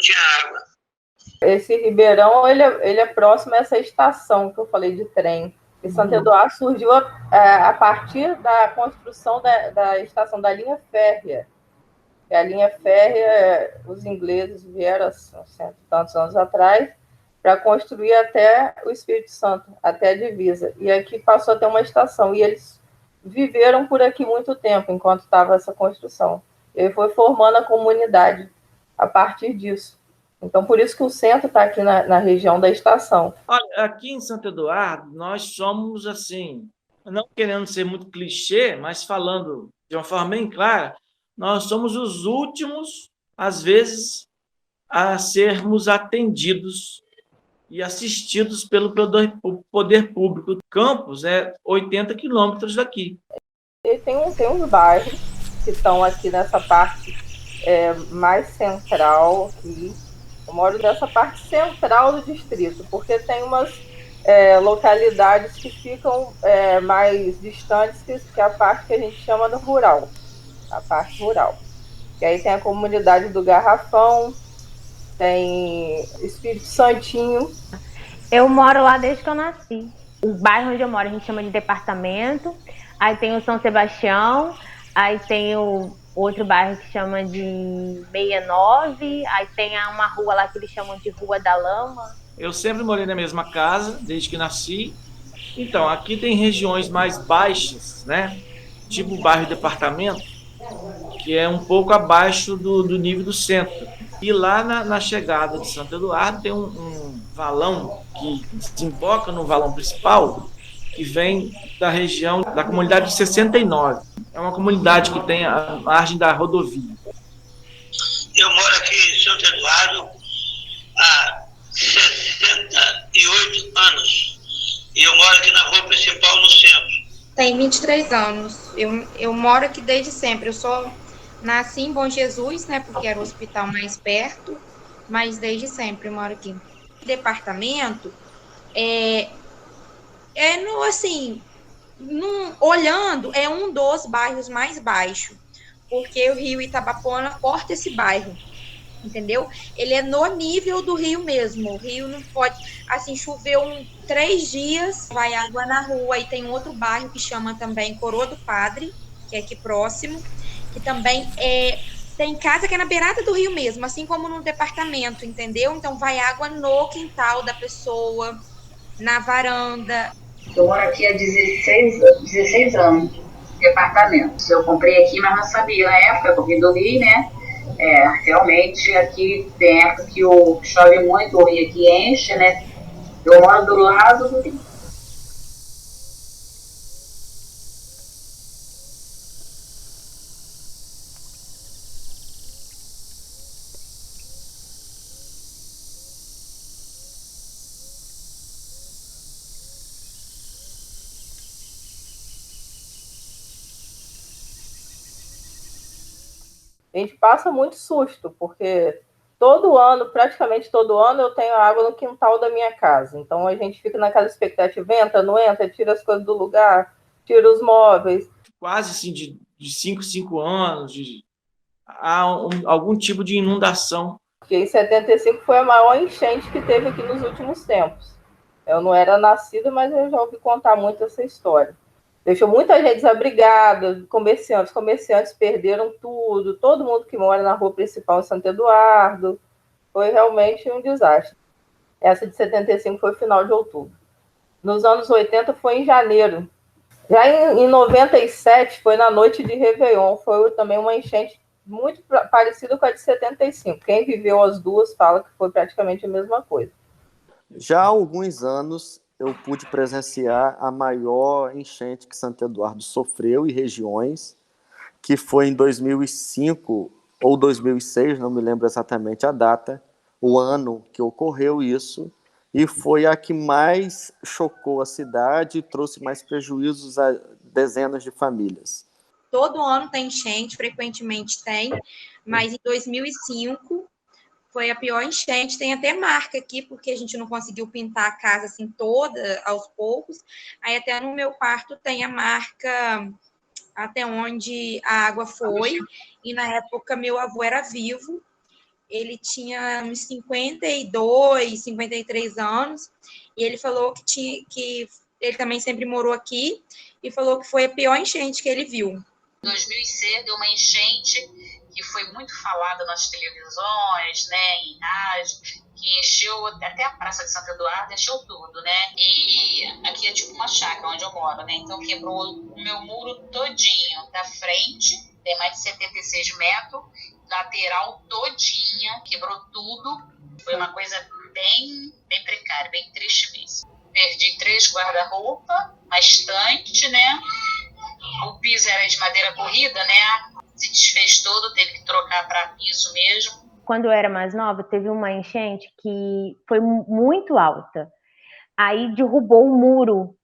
tinha água. Esse Ribeirão, ele é próximo a essa estação que eu falei de trem. E Santo Eduardo surgiu a partir da construção da estação da linha férrea. E a linha férrea, os ingleses vieram há cento e tantos anos atrás para construir até o Espírito Santo, até a divisa. E aqui passou a ter uma estação. E eles viveram por aqui muito tempo, enquanto estava essa construção. E foi formando a comunidade a partir disso. Então, por isso que o centro está aqui na região da estação. Olha, aqui em Santo Eduardo, nós somos assim, não querendo ser muito clichê, mas falando de uma forma bem clara, nós somos os últimos, às vezes, a sermos atendidos e assistidos pelo poder público. Campos é 80 quilômetros daqui. E tem uns bairros que estão aqui nessa parte mais central aqui. Eu moro nessa parte central do distrito, porque tem umas localidades que ficam mais distantes, que é a parte que a gente chama do rural, a parte rural. Que aí tem a comunidade do Garrafão, tem Espírito Santinho. Eu moro lá desde que eu nasci. O bairro onde eu moro a gente chama de departamento, aí tem o São Sebastião, aí tem o outro bairro que chama de 69, aí tem uma rua lá que eles chamam de Rua da Lama. Eu sempre morei na mesma casa, desde que nasci. Então, aqui tem regiões mais baixas, né? Tipo o bairro Departamento, que é um pouco abaixo do nível do centro. E lá na chegada de Santo Eduardo tem um valão que desemboca no valão principal, que vem da região da comunidade de 69. É uma comunidade que tem a margem da rodovia. Eu moro aqui em Santo Eduardo há 68 anos. E eu moro aqui na rua principal, no centro. Tem 23 anos. Eu moro aqui desde sempre. Nasci em Bom Jesus, né? Porque era o hospital mais perto. Mas desde sempre eu moro aqui. Departamento olhando, é um dos bairros mais baixos, porque o rio Itabapona corta esse bairro, entendeu? Ele é no nível do rio mesmo. O rio não pode, assim, choveu 3 dias, vai água na rua. E tem um outro bairro que chama também Coroa do Padre, que é aqui próximo, que também tem casa que é na beirada do rio mesmo, assim como no departamento, entendeu? Então vai água no quintal da pessoa, na varanda. Eu moro aqui há 16 anos, departamento. Eu comprei aqui, mas não sabia na época, eu vim do Rio, né? Realmente aqui tem época que chove muito, o rio aqui enche, né? Eu moro do lado do rio. A gente passa muito susto, porque praticamente todo ano, eu tenho água no quintal da minha casa. Então a gente fica naquela expectativa, entra, não entra, tira as coisas do lugar, tira os móveis. Quase assim, de 5 anos, há algum tipo de inundação. Porque em 75 foi a maior enchente que teve aqui nos últimos tempos. Eu não era nascida, mas eu já ouvi contar muito essa história. Deixou muita gente desabrigada, comerciantes perderam tudo, todo mundo que mora na rua principal em Santo Eduardo. Foi realmente um desastre. Essa de 75 foi final de outubro. Nos anos 80 foi em janeiro. Já em 97 foi na noite de Réveillon, foi também uma enchente muito parecida com a de 75. Quem viveu as duas fala que foi praticamente a mesma coisa. Já há alguns anos eu pude presenciar a maior enchente que Santo Eduardo sofreu em regiões, que foi em 2005 ou 2006, não me lembro exatamente a data, o ano que ocorreu isso, e foi a que mais chocou a cidade e trouxe mais prejuízos a dezenas de famílias. Todo ano tem enchente, frequentemente tem, mas em 2005 foi a pior enchente. Tem até marca aqui, porque a gente não conseguiu pintar a casa assim toda aos poucos. Aí até no meu quarto tem a marca até onde a água foi. E na época meu avô era vivo ele tinha uns 52, 53 anos, e ele falou que ele também sempre morou aqui, e falou que foi a pior enchente que ele viu. Em 2006 deu uma enchente que foi muito falada nas televisões, né, em rádio, que encheu até a Praça de Santo Eduardo, encheu tudo, né? E aqui é tipo uma chácara onde eu moro, né? Então quebrou o meu muro todinho da frente, tem mais de 76 metros, lateral todinha, quebrou tudo. Foi uma coisa bem precária, bem triste mesmo. Perdi 3 guarda-roupa, uma estante, né? O piso era de madeira corrida, né? Se desfez todo, teve que trocar para piso mesmo. Quando eu era mais nova, teve uma enchente que foi muito alta. Aí derrubou o muro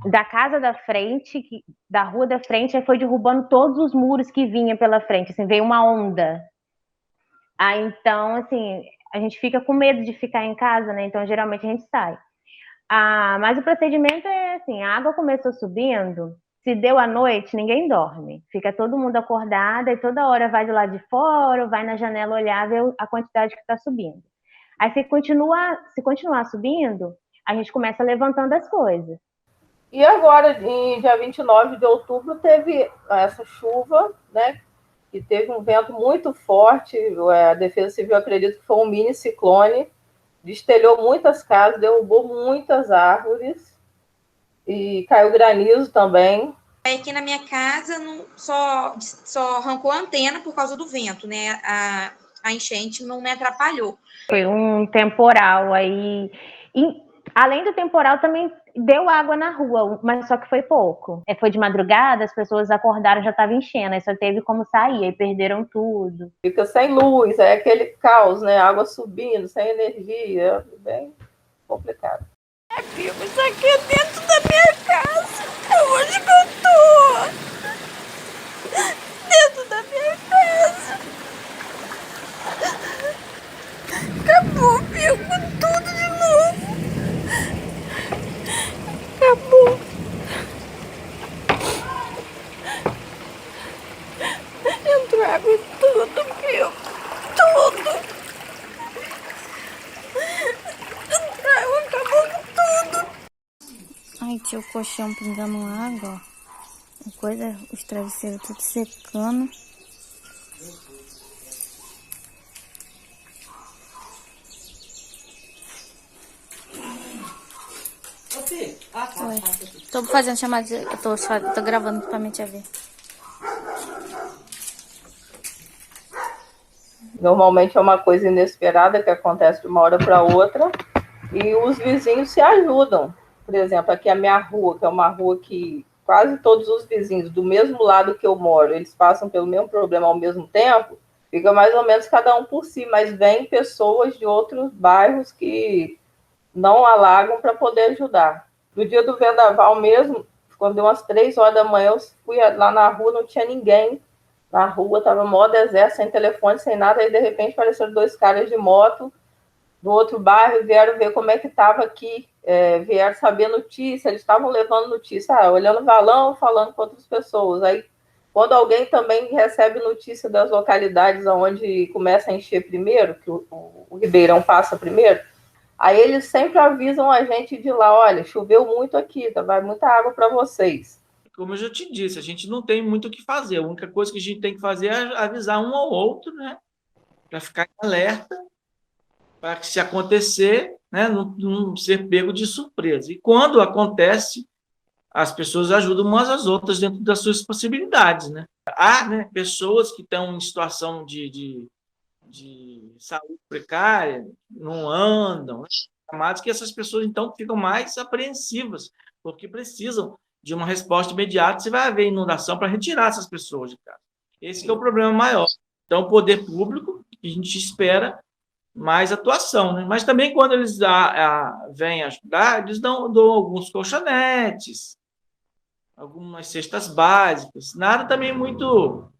da casa da frente, da rua da frente, aí foi derrubando todos os muros que vinha pela frente, assim, veio uma onda. Aí, então, assim, a gente fica com medo de ficar em casa, né? Então, geralmente, a gente sai. Mas o procedimento é assim, a água começou subindo, se deu à noite, ninguém dorme. Fica todo mundo acordado e toda hora vai do lado de fora, vai na janela olhar, ver a quantidade que está subindo. Aí, se continuar subindo, a gente começa levantando as coisas. E agora, em dia 29 de outubro, teve essa chuva, né? E teve um vento muito forte. A Defesa Civil acredita que foi um mini ciclone, destelhou muitas casas, derrubou muitas árvores e caiu granizo também. Aqui na minha casa só arrancou a antena por causa do vento, né? A enchente não me atrapalhou. Foi um temporal aí. E, além do temporal, também deu água na rua, mas só que foi pouco. Foi de madrugada, as pessoas acordaram, já estava enchendo, aí só teve como sair, aí perderam tudo. Fica sem luz, é aquele caos, né? Água subindo, sem energia, é bem complicado. Isso aqui é dentro da minha casa, é onde que eu tô, dentro da minha casa. Acabou, pegou tudo de novo. Acabou. Entrou água em tudo, viu? Tudo. Acabou tudo. Ai, tinha o colchão pingando água, ó. Os travesseiros tudo secando. Oi. Tô fazendo chamada, tô gravando pra mim te ver. Normalmente é uma coisa inesperada que acontece de uma hora para outra e os vizinhos se ajudam. Por exemplo, aqui a minha rua, que é uma rua que quase todos os vizinhos do mesmo lado que eu moro, eles passam pelo mesmo problema ao mesmo tempo, fica mais ou menos cada um por si, mas vem pessoas de outros bairros que não alagam para poder ajudar. No dia do vendaval mesmo, quando deu umas 3 horas da manhã, eu fui lá na rua, não tinha ninguém na rua, estava mó deserto, sem telefone, sem nada, aí de repente apareceram 2 caras de moto do outro bairro, vieram ver como é que estava aqui, vieram saber notícia, eles estavam levando notícia, olhando o valão, falando com outras pessoas. Aí, quando alguém também recebe notícia das localidades onde começa a encher primeiro, que o Ribeirão passa primeiro, aí eles sempre avisam a gente de lá, olha, choveu muito aqui, vai muita água para vocês. Como eu já te disse, a gente não tem muito o que fazer. A única coisa que a gente tem que fazer é avisar um ao outro, né? Para ficar em alerta, para que se acontecer, né, não ser pego de surpresa. E quando acontece, as pessoas ajudam umas às outras dentro das suas possibilidades, né? Há, né, pessoas que estão em situação de saúde precária, não andam, né? Que essas pessoas, então, ficam mais apreensivas, porque precisam de uma resposta imediata. Você vai haver inundação para retirar essas pessoas de casa. Esse que é o problema maior. Então, o poder público, a gente espera mais atuação, né? Mas também, quando eles vêm ajudar, eles dão alguns colchonetes, algumas cestas básicas, nada também muito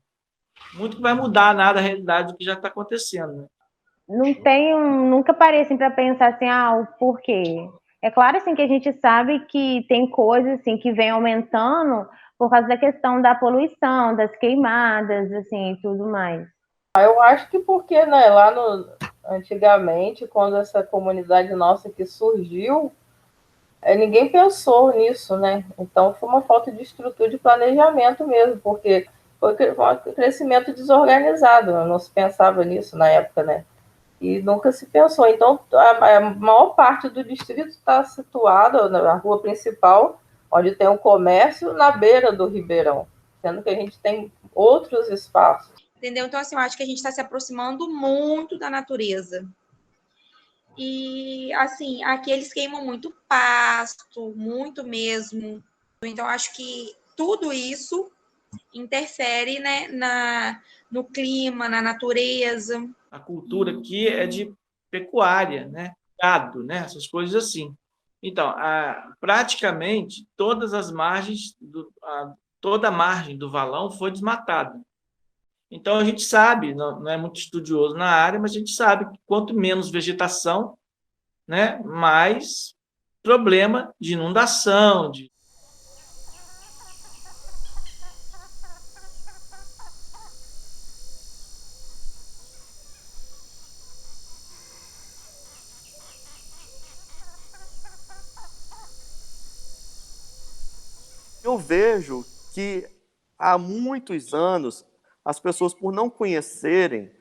que vai mudar nada a realidade do que já está acontecendo, né? Nunca parei assim, para pensar assim, o porquê. É claro assim, que a gente sabe que tem coisas assim, que vem aumentando por causa da questão da poluição, das queimadas, assim, e tudo mais. Eu acho que porque, né, antigamente, quando essa comunidade nossa aqui surgiu, ninguém pensou nisso, né? Então foi uma falta de estrutura de planejamento mesmo, porque foi um crescimento desorganizado, não se pensava nisso na época, né? E nunca se pensou. Então, a maior parte do distrito está situada na rua principal, onde tem um comércio, na beira do Ribeirão, sendo que a gente tem outros espaços. Entendeu? Então, assim, eu acho que a gente está se aproximando muito da natureza. E, assim, aqui eles queimam muito pasto, muito mesmo. Então, acho que tudo isso interfere, né, no clima, na natureza. A cultura aqui é de pecuária, né? Gado, né? Essas coisas assim. Então, praticamente todas as margens, toda a margem do valão foi desmatada. Então, a gente sabe, não é muito estudioso na área, mas a gente sabe que quanto menos vegetação, né, mais problema de inundação, de... Eu vejo que há muitos anos as pessoas, por não conhecerem,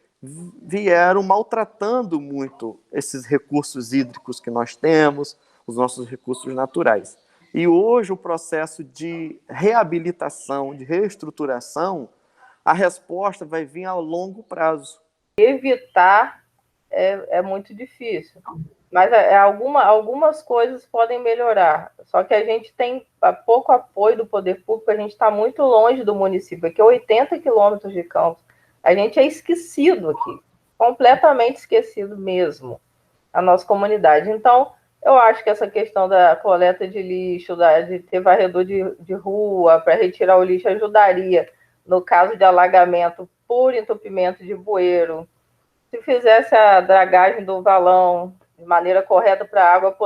vieram maltratando muito esses recursos hídricos que nós temos, os nossos recursos naturais. E hoje o processo de reabilitação, de reestruturação, a resposta vai vir a longo prazo. Evitar é muito difícil, mas algumas coisas podem melhorar. Só que a gente tem pouco apoio do poder público, a gente está muito longe do município, aqui é 80 quilômetros de Campos. A gente é esquecido aqui, completamente esquecido mesmo, a nossa comunidade. Então, eu acho que essa questão da coleta de lixo, de ter varredor de rua para retirar o lixo, ajudaria no caso de alagamento por entupimento de bueiro. Se fizesse a dragagem do valão de maneira correta para a água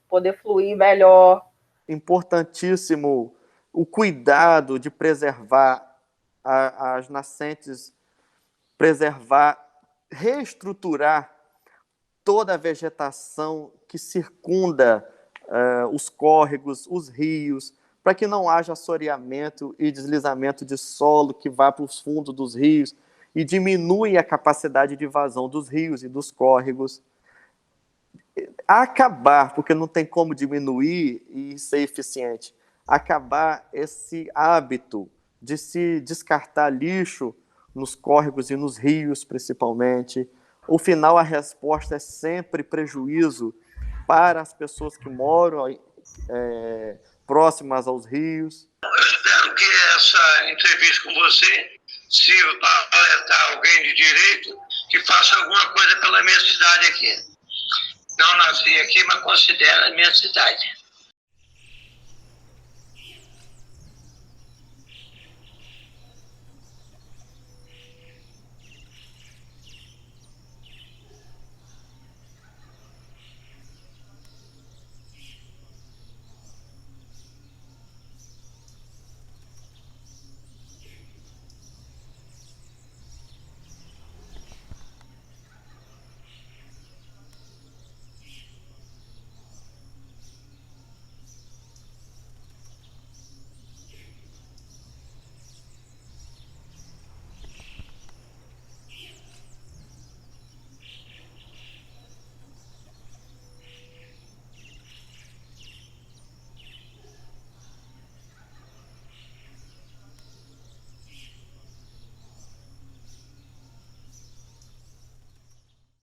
poder fluir melhor. Importantíssimo o cuidado de preservar as nascentes, preservar, reestruturar toda a vegetação que circunda os córregos, os rios, para que não haja assoreamento e deslizamento de solo que vá para os fundos dos rios e diminui a capacidade de vazão dos rios e dos córregos. Acabar, porque não tem como diminuir e ser eficiente, acabar esse hábito de se descartar lixo nos córregos e nos rios, principalmente. No final, a resposta é sempre prejuízo para as pessoas que moram próximas aos rios. Eu espero que essa entrevista com você sirva para alertar alguém de direito que faça alguma coisa pela minha cidade aqui. Não nasci aqui, mas considero a minha cidade.